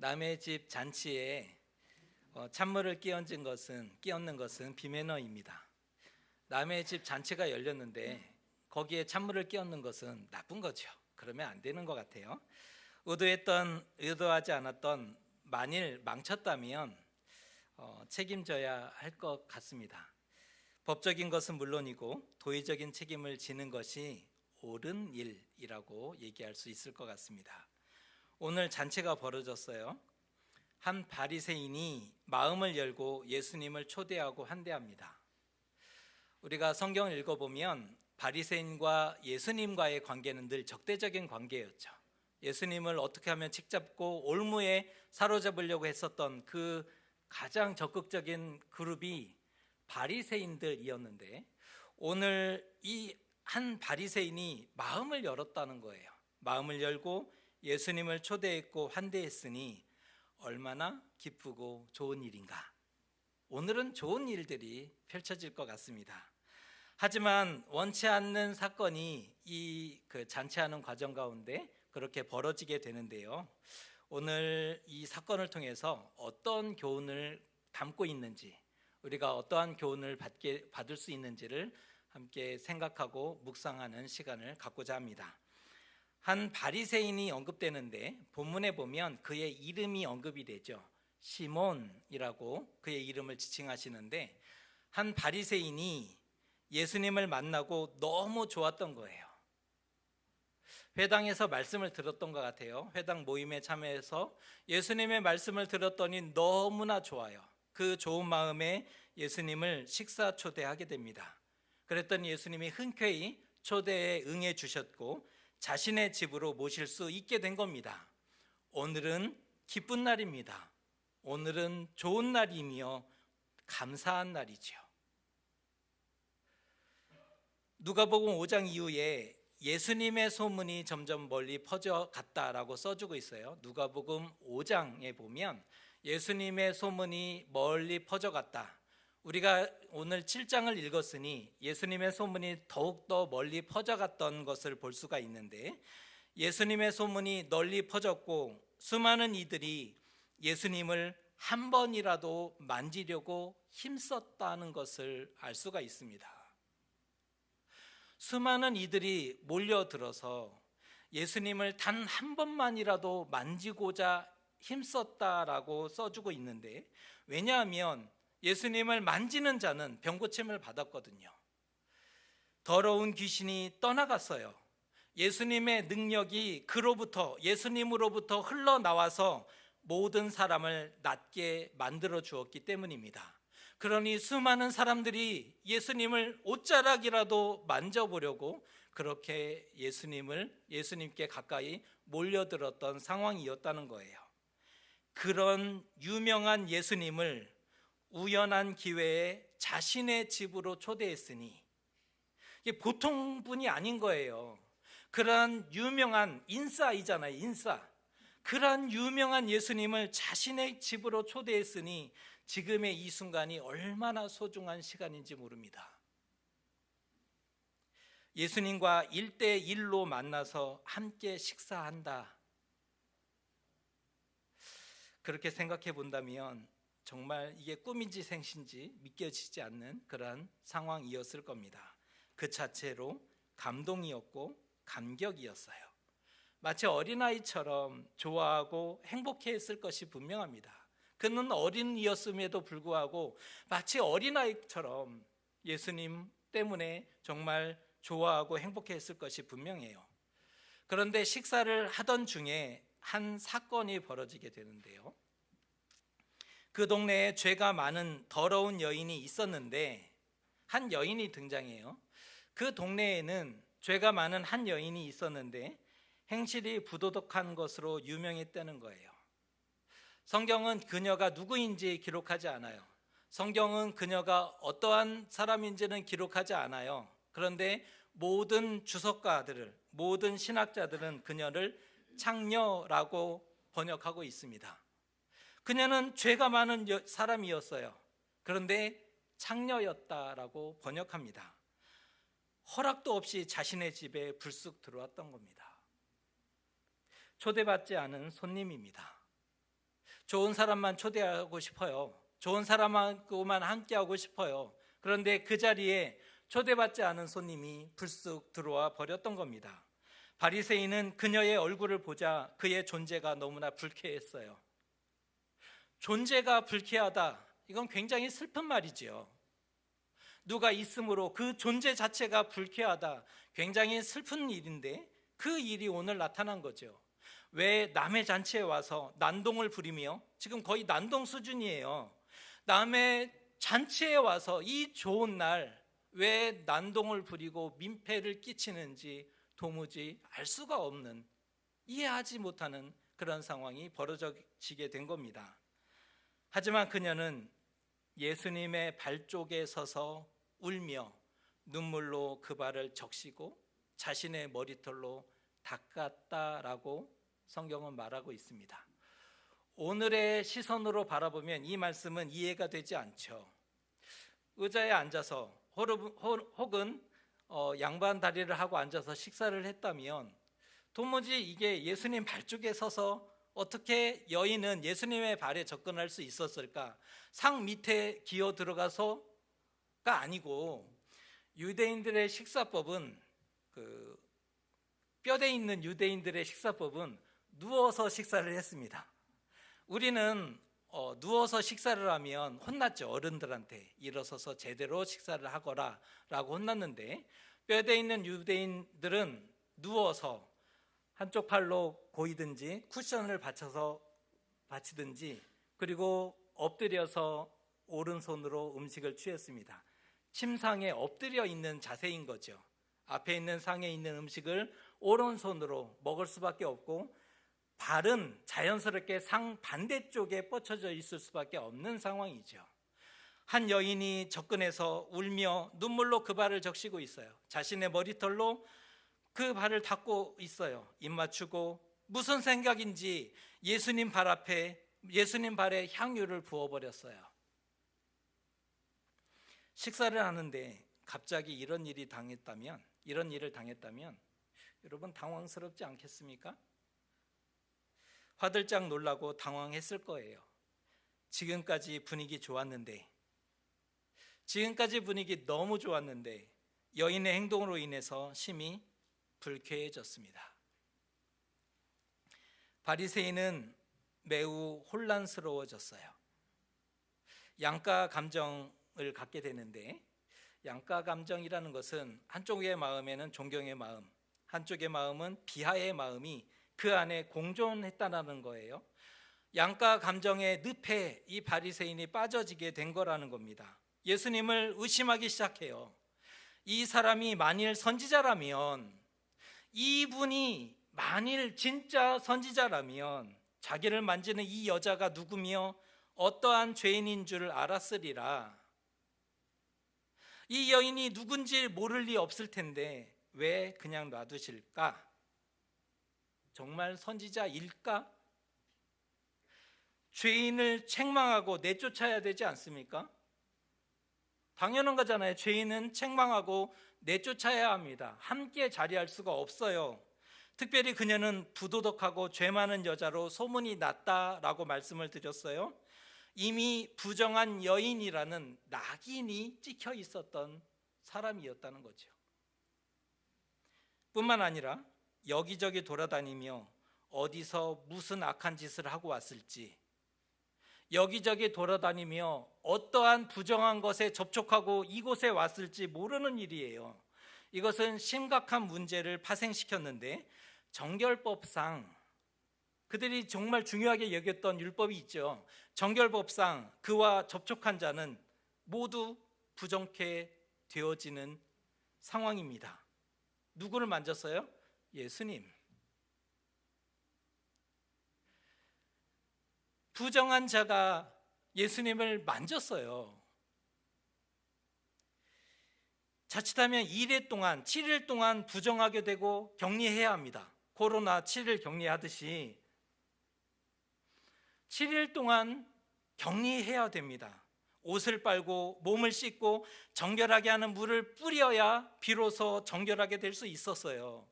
남의 집 잔치에 찬물을 끼얹는 것은 비매너입니다. 남의 집 잔치가 열렸는데 거기에 찬물을 끼얹는 것은 나쁜 거죠. 그러면 안 되는 것 같아요. 의도하지 않았던 만일 망쳤다면 책임져야 할 것 같습니다. 법적인 것은 물론이고 도의적인 책임을 지는 것이 옳은 일이라고 얘기할 수 있을 것 같습니다. 오늘 잔치가 벌어졌어요. 한 바리새인이 마음을 열고 예수님을 초대하고 환대합니다. 우리가 성경을 읽어보면 바리새인과 예수님과의 관계는 늘 적대적인 관계였죠. 예수님을 어떻게 하면 직잡고 올무에 사로잡으려고 했었던 그 가장 적극적인 그룹이 바리새인들이었는데, 오늘 이 한 바리새인이 마음을 열었다는 거예요. 마음을 열고 예수님을 초대했고 환대했으니 얼마나 기쁘고 좋은 일인가. 오늘은 좋은 일들이 펼쳐질 것 같습니다. 하지만 원치 않는 사건이 이 잔치하는 과정 가운데 그렇게 벌어지게 되는데요. 오늘 이 사건을 통해서 어떤 교훈을 담고 있는지, 우리가 어떠한 교훈을 받을 수 있는지를 함께 생각하고 묵상하는 시간을 갖고자 합니다. 한 바리새인이 언급되는데 본문에 보면 그의 이름이 언급이 되죠. 시몬이라고 그의 이름을 지칭하시는데, 한 바리새인이 예수님을 만나고 너무 좋았던 거예요. 회당에서 말씀을 들었던 것 같아요. 회당 모임에 참여해서 예수님의 말씀을 들었더니 너무나 좋아요. 그 좋은 마음에 예수님을 식사 초대하게 됩니다. 그랬더니 예수님이 흔쾌히 초대에 응해 주셨고 자신의 집으로 모실 수 있게 된 겁니다. 오늘은 기쁜 날입니다. 오늘은 좋은 날이며 감사한 날이죠. 누가복음 5장 이후에 예수님의 소문이 점점 멀리 퍼져갔다라고 써주고 있어요. 누가복음 5장에 보면 예수님의 소문이 멀리 퍼져갔다. 우리가 오늘 7장을 읽었으니 예수님의 소문이 더욱더 멀리 퍼져갔던 것을 볼 수가 있는데, 예수님의 소문이 널리 퍼졌고 수많은 이들이 예수님을 한 번이라도 만지려고 힘썼다는 것을 알 수가 있습니다. 수많은 이들이 몰려들어서 예수님을 단 한 번만이라도 만지고자 힘썼다라고 써주고 있는데, 왜냐하면 예수님을 만지는 자는 병고침을 받았거든요. 더러운 귀신이 떠나갔어요. 예수님의 능력이 예수님으로부터 흘러나와서 모든 사람을 낫게 만들어 주었기 때문입니다. 그러니 수많은 사람들이 예수님을 옷자락이라도 만져보려고 그렇게 예수님께 가까이 몰려들었던 상황이었다는 거예요. 그런 유명한 예수님을 우연한 기회에 자신의 집으로 초대했으니 이게 보통 분이 아닌 거예요. 그러한 유명한 인싸이잖아요, 인싸. 그러한 유명한 예수님을 자신의 집으로 초대했으니 지금의 이 순간이 얼마나 소중한 시간인지 모릅니다. 예수님과 1대1로 만나서 함께 식사한다. 그렇게 생각해 본다면 정말 이게 꿈인지 생신지 믿겨지지 않는 그러한 상황이었을 겁니다. 그 자체로 감동이었고 감격이었어요. 마치 어린아이처럼 좋아하고 행복해했을 것이 분명합니다. 그는 어린이였음에도 불구하고 마치 어린아이처럼 예수님 때문에 정말 좋아하고 행복해했을 것이 분명해요. 그런데 식사를 하던 중에 한 사건이 벌어지게 되는데요. 그 동네에 죄가 많은 더러운 여인이 있었는데 한 여인이 등장해요. 그 동네에는 죄가 많은 한 여인이 있었는데 행실이 부도덕한 것으로 유명했다는 거예요. 성경은 그녀가 누구인지 기록하지 않아요. 성경은 그녀가 어떠한 사람인지는 기록하지 않아요. 그런데 모든 주석가들을, 모든 신학자들은 그녀를 창녀라고 번역하고 있습니다. 그녀는 죄가 많은 사람이었어요. 그런데 창녀였다라고 번역합니다. 허락도 없이 자신의 집에 불쑥 들어왔던 겁니다. 초대받지 않은 손님입니다. 좋은 사람만 초대하고 싶어요. 좋은 사람하고만 함께하고 싶어요. 그런데 그 자리에 초대받지 않은 손님이 불쑥 들어와 버렸던 겁니다. 바리새인은 그녀의 얼굴을 보자 그의 존재가 너무나 불쾌했어요. 존재가 불쾌하다, 이건 굉장히 슬픈 말이지요. 누가 있으므로 그 존재 자체가 불쾌하다, 굉장히 슬픈 일인데 그 일이 오늘 나타난 거죠. 왜 남의 잔치에 와서 난동을 부리며, 지금 거의 난동 수준이에요. 남의 잔치에 와서 이 좋은 날 왜 난동을 부리고 민폐를 끼치는지 도무지 알 수가 없는, 이해하지 못하는 그런 상황이 벌어지게 된 겁니다. 하지만 그녀는 예수님의 발 쪽에 서서 울며 눈물로 그 발을 적시고 자신의 머리털로 닦았다라고 성경은 말하고 있습니다. 오늘의 시선으로 바라보면 이 말씀은 이해가 되지 않죠. 의자에 앉아서 혹은 양반 다리를 하고 앉아서 식사를 했다면 도무지 이게 예수님 발 쪽에 서서 어떻게 여인은 예수님의 발에 접근할 수 있었을까? 상 밑에 기어 들어가서가 아니고, 유대인들의 식사법은, 뼈대 있는 유대인들의 식사법은 누워서 식사를 했습니다. 우리는 누워서 식사를 하면 혼났죠. 어른들한테 일어서서 제대로 식사를 하거라 라고 혼났는데, 뼈대 있는 유대인들은 누워서 한쪽 팔로 고이든지 쿠션을 받치든지, 그리고 엎드려서 오른손으로 음식을 취했습니다. 침상에 엎드려 있는 자세인 거죠. 앞에 있는 상에 있는 음식을 오른손으로 먹을 수밖에 없고, 발은 자연스럽게 상 반대쪽에 뻗쳐져 있을 수밖에 없는 상황이죠. 한 여인이 접근해서 울며 눈물로 그 발을 적시고 있어요. 자신의 머리털로 그 발을 닦고 있어요. 입 맞추고 무슨 생각인지 예수님 발 앞에, 예수님 발에 향유를 부어버렸어요. 식사를 하는데 갑자기 이런 일을 당했다면 여러분 당황스럽지 않겠습니까? 화들짝 놀라고 당황했을 거예요. 지금까지 분위기 좋았는데, 지금까지 분위기 너무 좋았는데 여인의 행동으로 인해서 심히 불쾌해졌습니다. 바리새인은 매우 혼란스러워졌어요. 양가 감정을 갖게 되는데, 양가 감정이라는 것은 한쪽의 마음에는 존경의 마음, 한쪽의 마음은 비하의 마음이 그 안에 공존했다는 거예요. 양가 감정의 늪에 이 바리새인이 빠져지게 된 거라는 겁니다. 예수님을 의심하기 시작해요. 이 사람이 만일 선지자라면, 이분이 만일 진짜 선지자라면 자기를 만지는 이 여자가 누구며 어떠한 죄인인 줄 알았으리라. 이 여인이 누군지 모를 리 없을 텐데 왜 그냥 놔두실까? 정말 선지자일까? 죄인을 책망하고 내쫓아야 되지 않습니까? 당연한 거잖아요. 죄인은 책망하고 내쫓아야 합니다. 함께 자리할 수가 없어요. 특별히 그녀는 부도덕하고 죄 많은 여자로 소문이 났다라고 말씀을 드렸어요. 이미 부정한 여인이라는 낙인이 찍혀 있었던 사람이었다는 거죠. 뿐만 아니라 여기저기 돌아다니며 어디서 무슨 악한 짓을 하고 왔을지, 여기저기 돌아다니며 어떠한 부정한 것에 접촉하고 이곳에 왔을지 모르는 일이에요. 이것은 심각한 문제를 파생시켰는데, 정결법상 그들이 정말 중요하게 여겼던 율법이 있죠. 정결법상 그와 접촉한 자는 모두 부정케 되어지는 상황입니다. 누구를 만졌어요? 예수님. 부정한 자가 예수님을 만졌어요. 자칫하면 2일 동안, 7일 동안 부정하게 되고 격리해야 합니다. 코로나 7일 격리하듯이 7일 동안 격리해야 됩니다. 옷을 빨고 몸을 씻고 정결하게 하는 물을 뿌려야 비로소 정결하게 될 수 있었어요.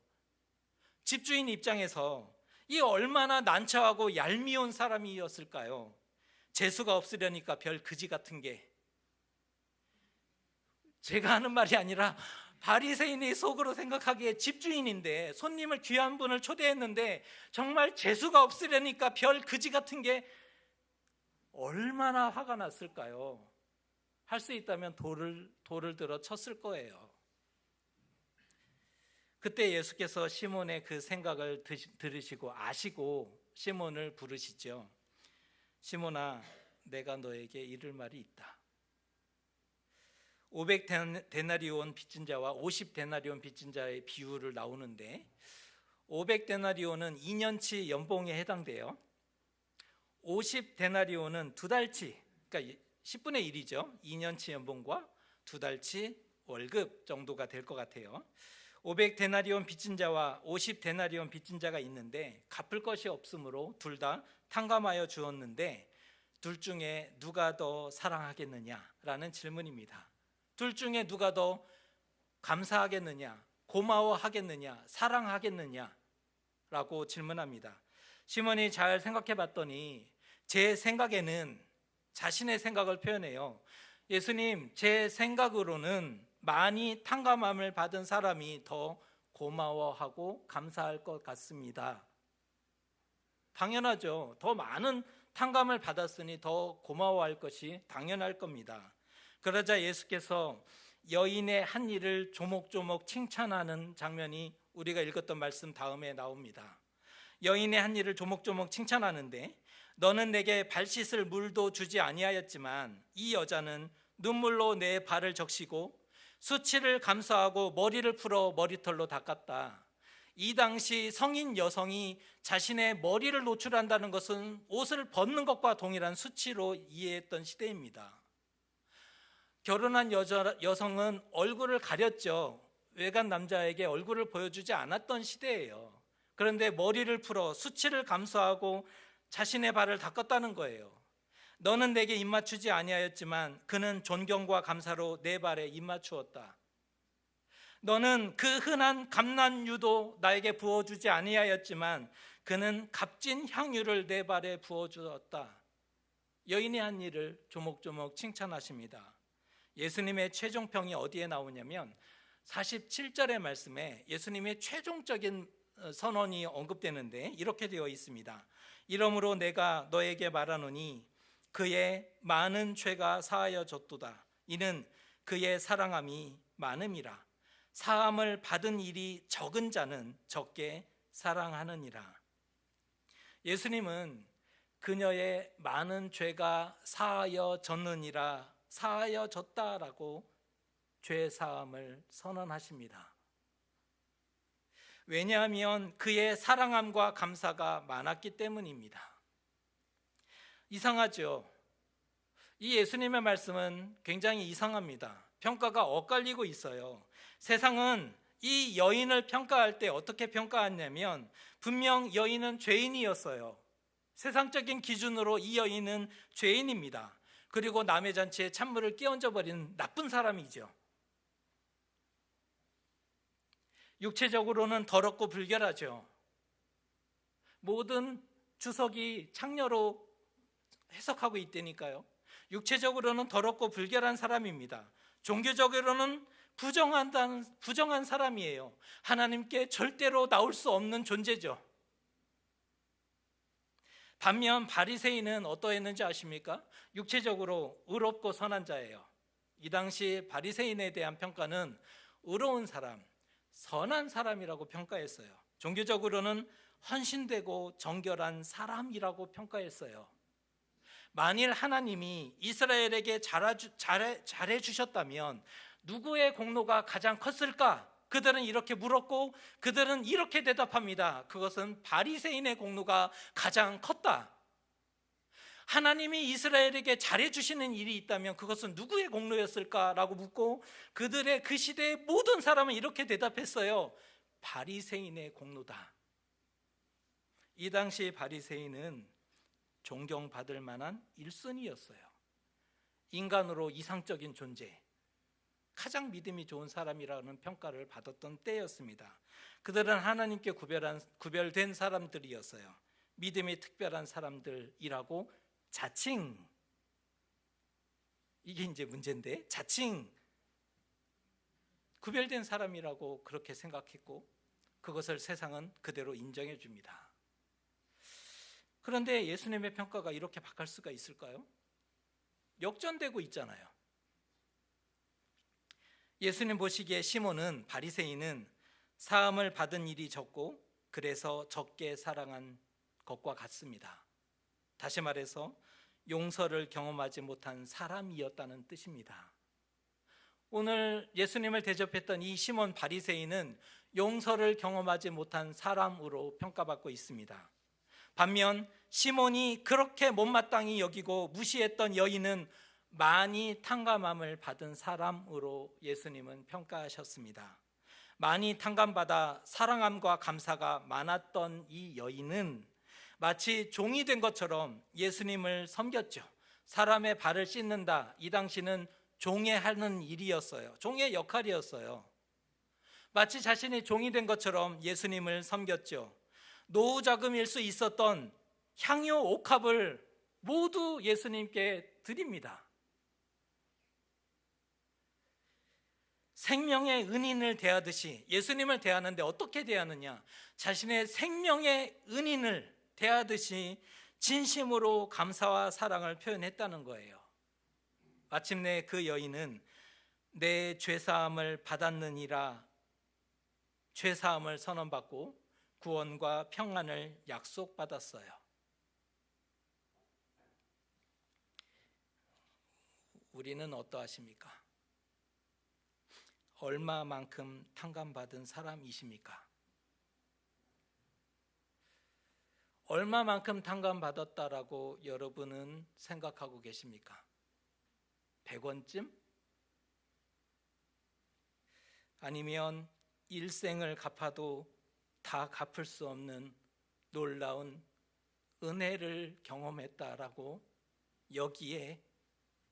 집주인 입장에서 이 얼마나 난처하고 얄미운 사람이었을까요? 재수가 없으려니까 별 그지 같은 게, 제가 하는 말이 아니라 바리새인이 속으로 생각하기에 집주인인데 손님을 귀한 분을 초대했는데 정말 재수가 없으려니까 별 그지 같은 게 얼마나 화가 났을까요? 할 수 있다면 돌을 들어 쳤을 거예요. 그때 예수께서 시몬의 그 생각을 들으시고 아시고 시몬을 부르시죠. 시몬아, 내가 너에게 이를 말이 있다. 500데나리온 빚진 자와 50데나리온 빚진 자의 비유를 나오는데, 500데나리온은 2년치 연봉에 해당돼요. 50데나리온은 2달치, 그러니까 10분의 1이죠. 2년치 연봉과 2달치 월급 정도가 될 것 같아요. 500데나리온 빚진 자와 50데나리온 빚진 자가 있는데 갚을 것이 없으므로 둘 다 탕감하여 주었는데 둘 중에 누가 더 사랑하겠느냐라는 질문입니다. 둘 중에 누가 더 감사하겠느냐, 고마워하겠느냐, 사랑하겠느냐라고 질문합니다. 시몬이 잘 생각해 봤더니 제 생각에는 자신의 생각을 표현해요. 예수님, 제 생각으로는 많이 탕감함을 받은 사람이 더 고마워하고 감사할 것 같습니다. 당연하죠. 더 많은 탕감을 받았으니 더 고마워할 것이 당연할 겁니다. 그러자 예수께서 여인의 한 일을 조목조목 칭찬하는 장면이 우리가 읽었던 말씀 다음에 나옵니다. 여인의 한 일을 조목조목 칭찬하는데, 너는 내게 발 씻을 물도 주지 아니하였지만 이 여자는 눈물로 내 발을 적시고 수치를 감수하고 머리를 풀어 머리털로 닦았다. 이 당시 성인 여성이 자신의 머리를 노출한다는 것은 옷을 벗는 것과 동일한 수치로 이해했던 시대입니다. 결혼한 여성은 얼굴을 가렸죠. 외간 남자에게 얼굴을 보여주지 않았던 시대예요. 그런데 머리를 풀어 수치를 감수하고 자신의 발을 닦았다는 거예요. 너는 내게 입맞추지 아니하였지만 그는 존경과 감사로 내 발에 입맞추었다. 너는 그 흔한 감람유도 나에게 부어주지 아니하였지만 그는 값진 향유를 내 발에 부어주었다. 여인의 한 일을 조목조목 칭찬하십니다. 예수님의 최종평이 어디에 나오냐면 47절의 말씀에 예수님의 최종적인 선언이 언급되는데 이렇게 되어 있습니다. 이러므로 내가 너에게 말하노니 그의 많은 죄가 사하여졌도다. 이는 그의 사랑함이 많음이라. 사함을 받은 일이 적은 자는 적게 사랑하느니라. 예수님은 그녀의 많은 죄가 사하여졌느니라, 사하여졌다라고 죄 사함을 선언하십니다. 왜냐하면 그의 사랑함과 감사가 많았기 때문입니다. 이상하죠? 이 예수님의 말씀은 굉장히 이상합니다. 평가가 엇갈리고 있어요. 세상은 이 여인을 평가할 때 어떻게 평가했냐면 분명 여인은 죄인이었어요. 세상적인 기준으로 이 여인은 죄인입니다. 그리고 남의 잔치에 찬물을 끼얹어 버린 나쁜 사람이죠. 육체적으로는 더럽고 불결하죠. 모든 주석이 창녀로 해석하고 있다니까요. 육체적으로는 더럽고 불결한 사람입니다. 종교적으로는 부정한 사람이에요. 하나님께 절대로 나올 수 없는 존재죠. 반면 바리새인은 어떠했는지 아십니까? 육체적으로 의롭고 선한 자예요. 이 당시 바리새인에 대한 평가는 의로운 사람, 선한 사람이라고 평가했어요. 종교적으로는 헌신되고 정결한 사람이라고 평가했어요. 만일 하나님이 이스라엘에게 잘해 주셨다면 누구의 공로가 가장 컸을까? 그들은 이렇게 물었고 그들은 이렇게 대답합니다. 그것은 바리새인의 공로가 가장 컸다. 하나님이 이스라엘에게 잘해 주시는 일이 있다면 그것은 누구의 공로였을까라고 묻고 그들의 그 시대의 모든 사람은 이렇게 대답했어요. 바리새인의 공로다. 이 당시 바리새인은 존경받을 만한 1순위였어요. 인간으로 이상적인 존재, 가장 믿음이 좋은 사람이라는 평가를 받았던 때였습니다. 그들은 하나님께 구별된 사람들이었어요. 믿음이 특별한 사람들이라고 자칭, 이게 이제 문제인데, 자칭 구별된 사람이라고 그렇게 생각했고 그것을 세상은 그대로 인정해 줍니다. 그런데 예수님의 평가가 이렇게 바뀔 수가 있을까요? 역전되고 있잖아요. 예수님 보시기에 시몬은, 바리새인은 사함을 받은 일이 적고 그래서 적게 사랑한 것과 같습니다. 다시 말해서 용서를 경험하지 못한 사람이었다는 뜻입니다. 오늘 예수님을 대접했던 이 시몬 바리새인은 용서를 경험하지 못한 사람으로 평가받고 있습니다. 반면 시몬이 그렇게 못마땅히 여기고 무시했던 여인은 많이 탕감함을 받은 사람으로 예수님은 평가하셨습니다. 많이 탕감받아 사랑함과 감사가 많았던 이 여인은 마치 종이 된 것처럼 예수님을 섬겼죠. 사람의 발을 씻는다, 이 당시는 종의 하는 일이었어요. 종의 역할이었어요. 마치 자신이 종이 된 것처럼 예수님을 섬겼죠. 노후자금일 수 있었던 향유 옥합을 모두 예수님께 드립니다. 생명의 은인을 대하듯이 예수님을 대하는데 어떻게 대하느냐? 자신의 생명의 은인을 대하듯이 진심으로 감사와 사랑을 표현했다는 거예요. 마침내 그 여인은 내 죄사함을 받았느니라 죄사함을 선언받고 구원과 평안을 약속받았어요. 우리는 어떠하십니까? 얼마만큼 탕감받은 사람이십니까? 얼마만큼 탕감받았다라고 여러분은 생각하고 계십니까? 100원쯤? 아니면 일생을 갚아도 다 갚을 수 없는 놀라운 은혜를 경험했다라고 여기에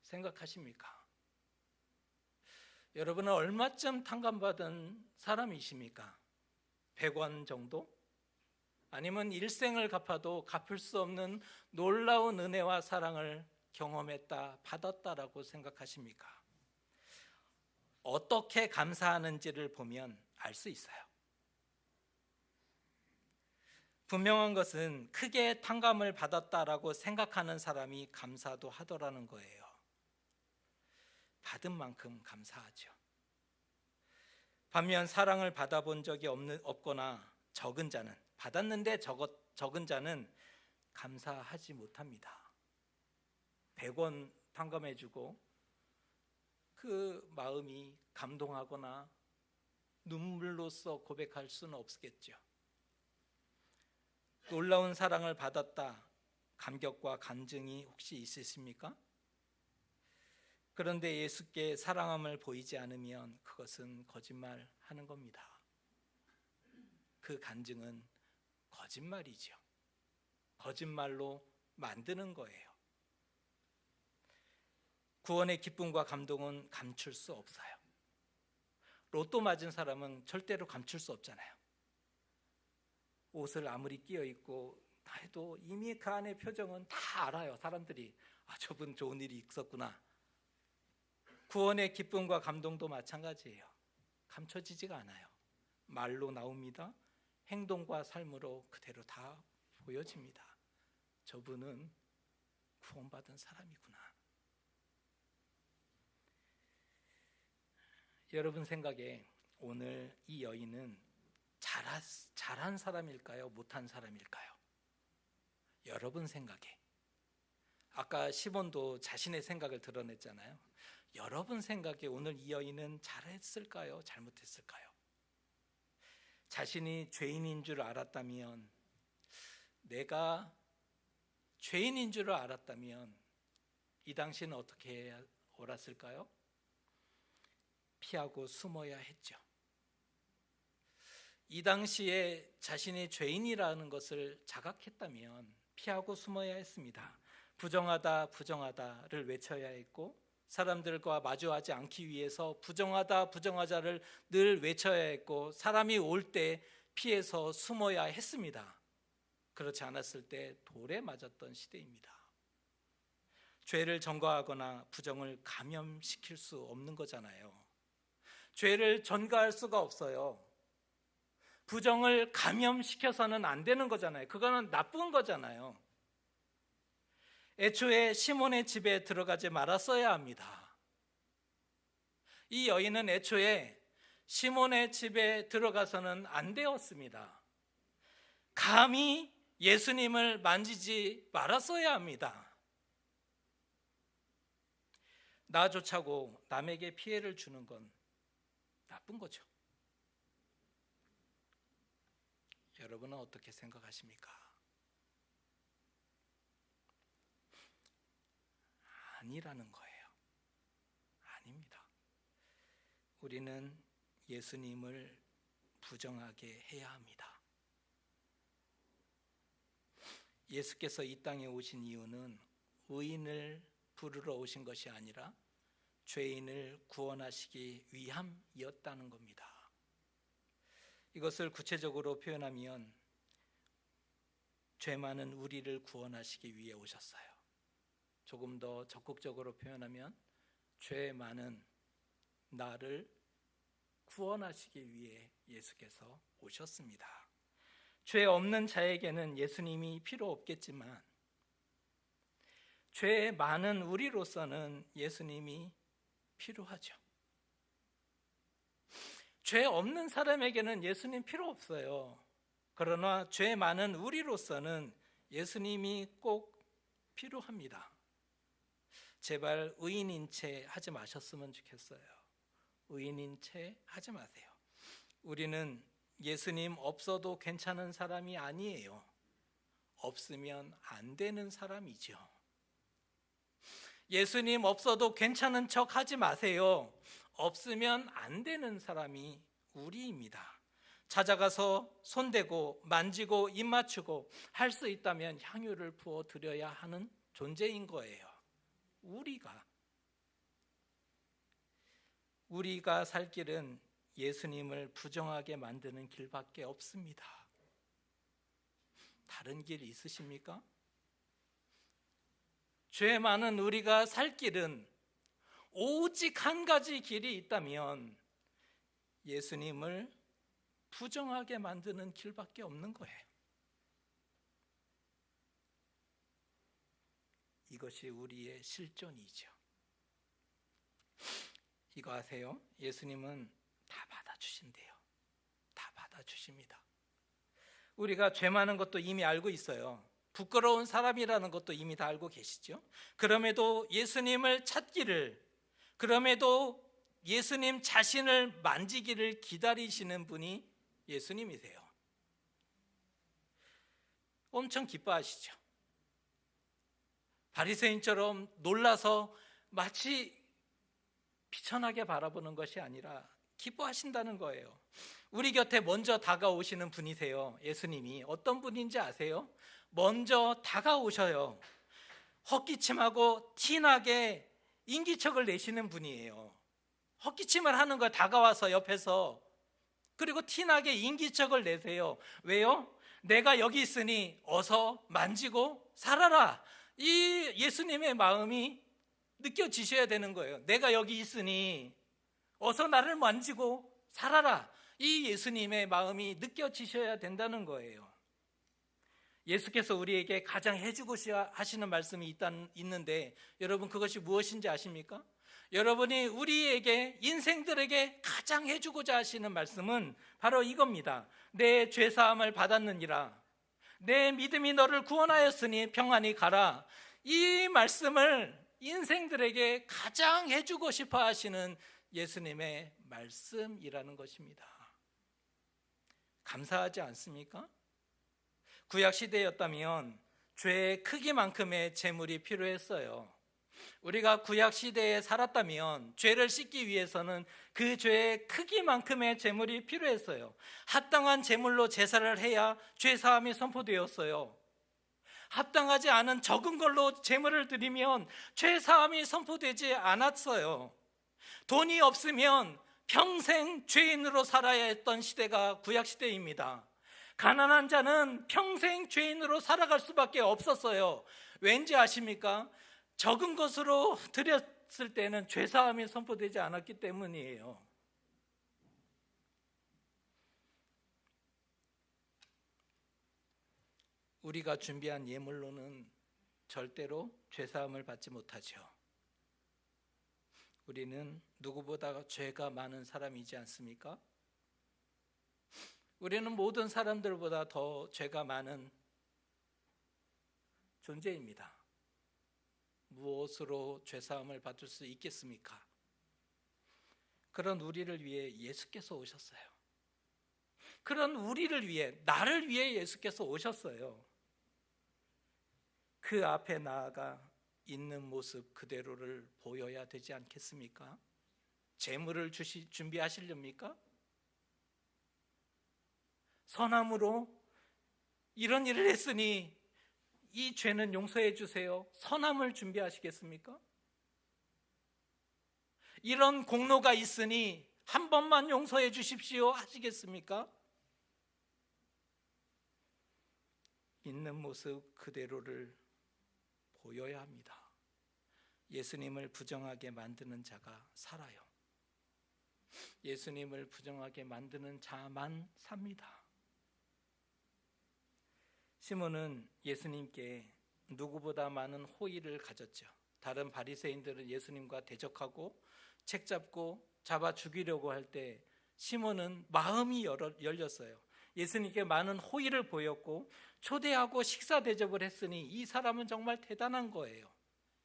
생각하십니까? 여러분은 얼마쯤 탕감받은 사람이십니까? 100원 정도? 아니면 일생을 갚아도 갚을 수 없는 놀라운 은혜와 사랑을 경험했다, 받았다라고 생각하십니까? 어떻게 감사하는지를 보면 알 수 있어요. 분명한 것은 크게 탕감을 받았다라고 생각하는 사람이 감사도 하더라는 거예요. 받은 만큼 감사하죠. 반면 사랑을 받아본 적이 없거나 적은 자는, 받았는데 적은 자는 감사하지 못합니다. 100원 탕감해주고 그 마음이 감동하거나 눈물로써 고백할 수는 없겠죠. 놀라운 사랑을 받았다, 감격과 간증이 혹시 있으십니까? 그런데 예수께 사랑함을 보이지 않으면 그것은 거짓말하는 겁니다. 그 간증은 거짓말이죠. 거짓말로 만드는 거예요. 구원의 기쁨과 감동은 감출 수 없어요. 로또 맞은 사람은 절대로 감출 수 없잖아요. 옷을 아무리 끼어 입고 해도 이미 그 안의 표정은 다 알아요. 사람들이 저분 좋은 일이 있었구나. 구원의 기쁨과 감동도 마찬가지예요. 감춰지지가 않아요. 말로 나옵니다. 행동과 삶으로 그대로 다 보여집니다. 저분은 구원받은 사람이구나. 여러분 생각에 오늘 이 여인은 잘한 사람일까요? 못한 사람일까요? 여러분 생각에. 아까 시몬도 자신의 생각을 드러냈잖아요. 여러분 생각에 오늘 이 여인은 잘했을까요? 잘못했을까요? 자신이 죄인인 줄 알았다면, 내가 죄인인 줄 알았다면 이 당시는 어떻게 옳았을까요? 피하고 숨어야 했죠. 이 당시에 자신이 죄인이라는 것을 자각했다면 피하고 숨어야 했습니다. 부정하다를 외쳐야 했고 사람들과 마주하지 않기 위해서 부정하다 부정하자를 늘 외쳐야 했고, 사람이 올 때 피해서 숨어야 했습니다. 그렇지 않았을 때 돌에 맞았던 시대입니다. 죄를 전가하거나 부정을 감염시킬 수 없는 거잖아요. 죄를 전가할 수가 없어요. 부정을 감염시켜서는 안 되는 거잖아요. 그거는 나쁜 거잖아요. 애초에 시몬의 집에 들어가지 말았어야 합니다. 이 여인은 애초에 시몬의 집에 들어가서는 안 되었습니다. 감히 예수님을 만지지 말았어야 합니다. 나조차고 남에게 피해를 주는 건 나쁜 거죠. 여러분은 어떻게 생각하십니까? 아니라는 거예요. 아닙니다. 우리는 예수님을 부정하게 해야 합니다. 예수께서 이 땅에 오신 이유는 의인을 부르러 오신 것이 아니라 죄인을 구원하시기 위함이었다는 겁니다. 이것을 구체적으로 표현하면 죄 많은 우리를 구원하시기 위해 오셨어요. 조금 더 적극적으로 표현하면 죄 많은 나를 구원하시기 위해 예수께서 오셨습니다. 죄 없는 자에게는 예수님이 필요 없겠지만 죄 많은 우리로서는 예수님이 필요하죠. 죄 없는 사람에게는 예수님 필요 없어요. 그러나 죄 많은 우리로서는 예수님이 꼭 필요합니다. 제발 의인인 채 하지 마셨으면 좋겠어요. 의인인 채 하지 마세요. 우리는 예수님 없어도 괜찮은 사람이 아니에요. 없으면 안 되는 사람이죠. 예수님 없어도 괜찮은 척 하지 마세요. 없으면 안 되는 사람이 우리입니다. 찾아가서 손대고 만지고 입 맞추고 할 수 있다면 향유를 부어 드려야 하는 존재인 거예요. 우리가 살 길은 예수님을 부정하게 만드는 길밖에 없습니다. 다른 길 있으십니까? 죄 많은 우리가 살 길은 오직 한 가지 길이 있다면 예수님을 부정하게 만드는 길밖에 없는 거예요. 이것이 우리의 실존이죠. 이거 아세요? 예수님은 다 받아주신대요. 다 받아주십니다. 우리가 죄 많은 것도 이미 알고 있어요. 부끄러운 사람이라는 것도 이미 다 알고 계시죠. 그럼에도 예수님을 찾기를, 그럼에도 예수님 자신을 만지기를 기다리시는 분이 예수님이세요. 엄청 기뻐하시죠. 바리새인처럼 놀라서 마치 비천하게 바라보는 것이 아니라 기뻐하신다는 거예요. 우리 곁에 먼저 다가오시는 분이세요. 예수님이 어떤 분인지 아세요? 먼저 다가오셔요. 헛기침하고 티나게 인기척을 내시는 분이에요. 헛기침을 하는 거 다가와서 옆에서, 그리고 티나게 인기척을 내세요. 왜요? 내가 여기 있으니 어서 만지고 살아라. 이 예수님의 마음이 느껴지셔야 되는 거예요. 내가 여기 있으니 어서 나를 만지고 살아라. 이 예수님의 마음이 느껴지셔야 된다는 거예요. 예수께서 우리에게 가장 해주고 하시는 말씀이 있는데 여러분 그것이 무엇인지 아십니까? 여러분이 우리에게, 인생들에게 가장 해주고자 하시는 말씀은 바로 이겁니다. 내 죄사함을 받았느니라. 내 믿음이 너를 구원하였으니 평안히 가라. 이 말씀을 인생들에게 가장 해주고 싶어 하시는 예수님의 말씀이라는 것입니다. 감사하지 않습니까? 구약 시대였다면 죄의 크기만큼의 제물이 필요했어요. 우리가 구약 시대에 살았다면 죄를 씻기 위해서는 그 죄의 크기만큼의 제물이 필요했어요. 합당한 제물로 제사를 해야 죄사함이 선포되었어요. 합당하지 않은 적은 걸로 제물을 드리면 죄 사함이 선포되지 않았어요. 돈이 없으면 평생 죄인으로 살아야 했던 시대가 구약 시대입니다. 가난한 자는 평생 죄인으로 살아갈 수밖에 없었어요. 왠지 아십니까? 적은 것으로 드렸을 때는 죄 사함이 선포되지 않았기 때문이에요. 우리가 준비한 예물로는 절대로 죄사함을 받지 못하죠. 우리는 누구보다 죄가 많은 사람이지 않습니까? 우리는 모든 사람들보다 더 죄가 많은 존재입니다. 무엇으로 죄사함을 받을 수 있겠습니까? 그런 우리를 위해 예수께서 오셨어요. 그런 우리를 위해, 나를 위해 예수께서 오셨어요. 그 앞에 나아가 있는 모습 그대로를 보여야 되지 않겠습니까? 재물을 준비하시렵니까? 선함으로 이런 일을 했으니 이 죄는 용서해 주세요. 선함을 준비하시겠습니까? 이런 공로가 있으니 한 번만 용서해 주십시오 하시겠습니까? 있는 모습 그대로를 보여야 합니다. 예수님을 부정하게 만드는 자가 살아요. 예수님을 부정하게 만드는 자만 삽니다. 시몬은 예수님께 누구보다 많은 호의를 가졌죠. 다른 바리새인들은 예수님과 대적하고 책잡고 잡아 죽이려고 할 때 시몬은 마음이 열렸어요. 예수님께 많은 호의를 보였고 초대하고 식사 대접을 했으니 이 사람은 정말 대단한 거예요.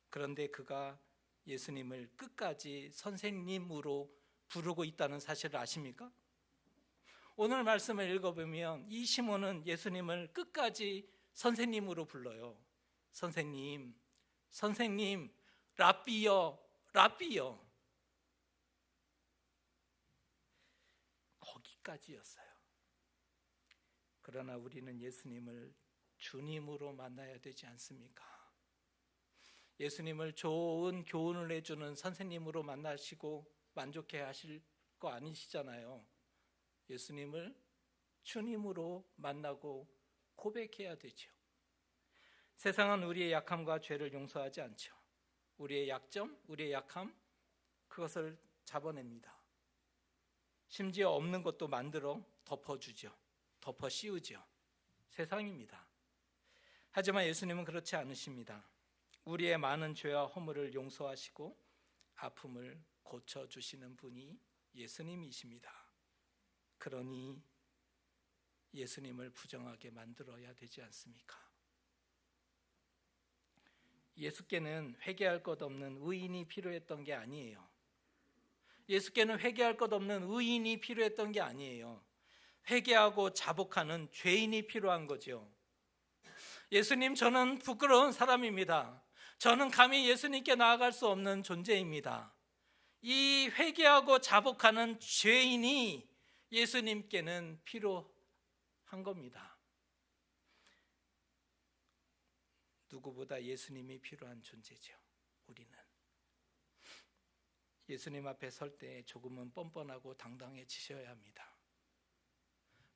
그런데 그가 예수님을 끝까지 선생님으로 부르고 있다는 사실을 아십니까? 오늘 말씀을 읽어보면 이 시몬은 예수님을 끝까지 선생님으로 불러요. 선생님, 선생님, 랍비여, 랍비여. 거기까지였어요. 그러나 우리는 예수님을 주님으로 만나야 되지 않습니까? 예수님을 좋은 교훈을 해주는 선생님으로 만나시고 만족해 하실 거 아니시잖아요. 예수님을 주님으로 만나고 고백해야 되죠. 세상은 우리의 약함과 죄를 용서하지 않죠. 우리의 약점, 우리의 약함, 그것을 잡아냅니다. 심지어 없는 것도 만들어 덮어주죠. 덮어 씌우죠. 세상입니다. 하지만 예수님은 그렇지 않으십니다. 우리의 많은 죄와 허물을 용서하시고 아픔을 고쳐주시는 분이 예수님이십니다. 그러니 예수님을 부정하게 만들어야 되지 않습니까? 예수께는 회개할 것 없는 의인이 필요했던 게 아니에요. 예수께는 회개할 것 없는 의인이 필요했던 게 아니에요. 회개하고 자복하는 죄인이 필요한 거죠. 예수님, 저는 부끄러운 사람입니다. 저는 감히 예수님께 나아갈 수 없는 존재입니다. 이 회개하고 자복하는 죄인이 예수님께는 필요한 겁니다. 누구보다 예수님이 필요한 존재죠. 우리는 예수님 앞에 설 때 조금은 뻔뻔하고 당당해지셔야 합니다.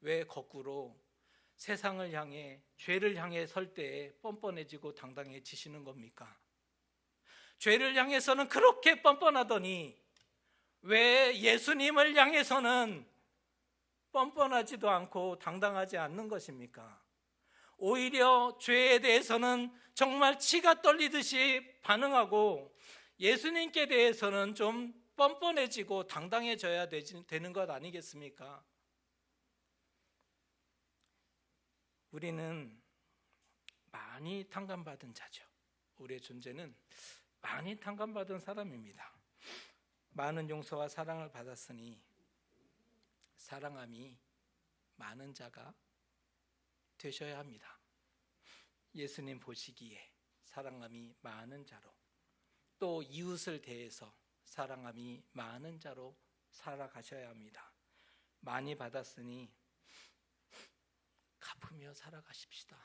왜 거꾸로 세상을 향해, 죄를 향해 설 때에 뻔뻔해지고 당당해지시는 겁니까? 죄를 향해서는 그렇게 뻔뻔하더니 왜 예수님을 향해서는 뻔뻔하지도 않고 당당하지 않는 것입니까? 오히려 죄에 대해서는 정말 치가 떨리듯이 반응하고 예수님께 대해서는 좀 뻔뻔해지고 당당해져야 되는 것 아니겠습니까? 우리는 많이 탕감받은 자죠. 우리의 존재는 많이 탕감받은 사람입니다. 많은 용서와 사랑을 받았으니 사랑함이 많은 자가 되셔야 합니다. 예수님 보시기에 사랑함이 많은 자로, 또 이웃을 대해서 사랑함이 많은 자로 살아가셔야 합니다. 많이 받았으니 갚으며 살아가십시다.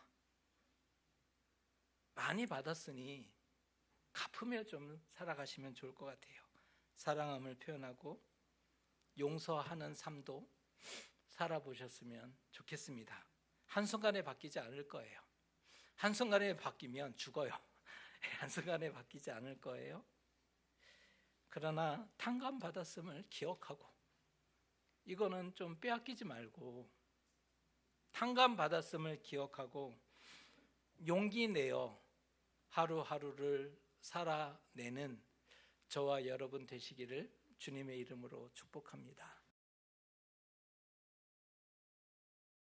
많이 받았으니 갚으며 좀 살아가시면 좋을 것 같아요. 사랑함을 표현하고 용서하는 삶도 살아보셨으면 좋겠습니다. 한순간에 바뀌지 않을 거예요. 한순간에 바뀌면 죽어요. 한순간에 바뀌지 않을 거예요. 그러나 탕감받았음을 기억하고, 이거는 좀 빼앗기지 말고 탕감받았음을 기억하고 용기 내어 하루하루를 살아내는 저와 여러분 되시기를 주님의 이름으로 축복합니다.